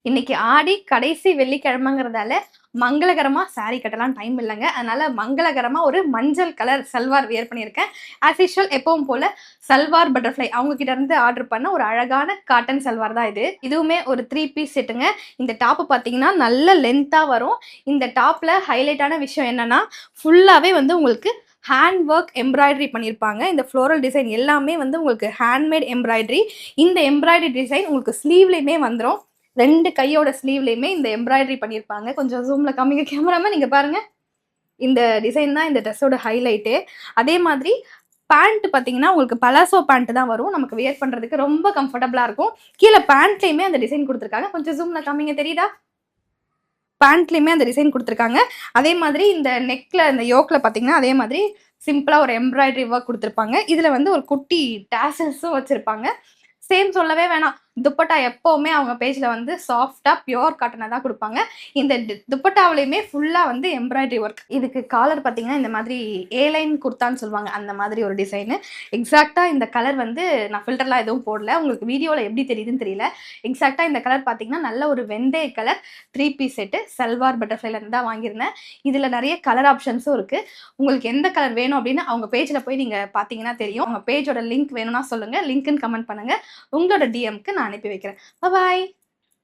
இன்னைக்கு ஆடி கடைசி வெள்ளிக்கிழமைங்கிறதால மங்களகரமா சாரி கட்டலாம் டைம் இல்லைங்க. அதனால மங்களகரமா ஒரு மஞ்சள் கலர் சல்வார் வியர் பண்ணியிருக்கேன். ஆஸ் யூஷுவல் எப்பவும் போல சல்வார் பட்டர்ஃப்ளை அவங்க கிட்ட இருந்து ஆர்டர் பண்ண ஒரு அழகான காட்டன் சல்வார் தான் இது. இதுவுமே ஒரு 3 பீஸ் செட்டுங்க. இந்த டாப் பார்த்தீங்கன்னா நல்ல லென்த்தா வரும். இந்த டாப்ல ஹைலைட்டான விஷயம் என்னன்னா ஃபுல்லாவே வந்து உங்களுக்கு ஹேண்ட் ஒர்க் எம்ப்ராய்டரி பண்ணியிருப்பாங்க. இந்த ஃப்ளோரல் டிசைன் எல்லாமே வந்து உங்களுக்கு ஹேண்ட்மேட் எம்ப்ராய்டரி. இந்த எம்ப்ராய்டரி டிசைன் உங்களுக்கு ஸ்லீவ்லையுமே வந்துடும். 2 கையோட ஸ்லீவ்லயுமே இந்த எம்ப்ராய்டரி பண்ணியிருப்பாங்க. கொஞ்சம் ஜூம்ல காமிங்க கேமராமேன். நீங்க பாருங்க. இந்த டிசைன் தான் இந்த ட்ரெஸ்ஸோட ஹைலைட்டே. அதே மாதிரி பேண்ட் பார்த்தீங்கன்னா, உங்களுக்கு பலாசோ பேண்ட் தான் வரும். நமக்கு வியர் பண்றதுக்கு ரொம்ப கம்ஃபர்டபுளா இருக்கும். கீழ பேண்ட்லயுமே அந்த டிசைன் குடுத்துருக்காங்க. கொஞ்சம் ஜூம்ல காமிங்க தெரியுதா? பேண்ட்லயுமே அந்த டிசைன் குடுத்துருக்காங்க. அதே மாதிரி இந்த நெக்ல இந்த யோக்ல பார்த்தீங்கன்னா, அதே மாதிரி சிம்பிளா ஒரு எம்ப்ராய்டரி ஒர்க் குடுத்துருப்பாங்க. இதுல வந்து ஒரு குட்டி டாசல்ஸும் வச்சிருப்பாங்க. சேம் சொல்லவே வேணாம். துப்பட்டா எப்பவுமே அவங்க பேஜ்ல வந்து சாஃப்ட்டா பியூர் காட்டனா தான் குடுப்பாங்க. இந்த துப்பட்டாவிலயுமே ஃபுல்லா வந்து எம்ப்ராய்டரி ஒர்க். இதுக்கு காலர் பார்த்தீங்கன்னா, இந்த மாதிரி ஏ லைன் குர்தான்னு சொல்லுவாங்க. அந்த மாதிரி ஒரு டிசைனு. எக்ஸாக்ட்டா இந்த கலர் வந்து நான் ஃபில்டர்லாம் எதுவும் போடல. உங்களுக்கு வீடியோல எப்படி தெரியுதுன்னு தெரியல. எக்ஸாக்ட்டா இந்த கலர் பார்த்தீங்கன்னா, நல்ல ஒரு வெந்தய கலர் 3 பீஸ் செட்டு சல்வார் பட்டர்ஃப்ளைல இருந்து தான் வாங்கியிருந்தேன். இதுல நெறைய கலர் ஆப்ஷன்ஸும் இருக்கு. உங்களுக்கு எந்த கலர் வேணும் அப்படின்னு அவங்க பேஜ்ல போய் நீங்க பார்த்தீங்கன்னா தெரியும். அவங்க பேஜோட லிங்க் வேணும்னா சொல்லுங்க. லிங்க்ன்னு கமெண்ட் பண்ணுங்க. உங்களோட டிஎம்க்கு நான் அனுப்பி வைக்கிறேன். பாய்.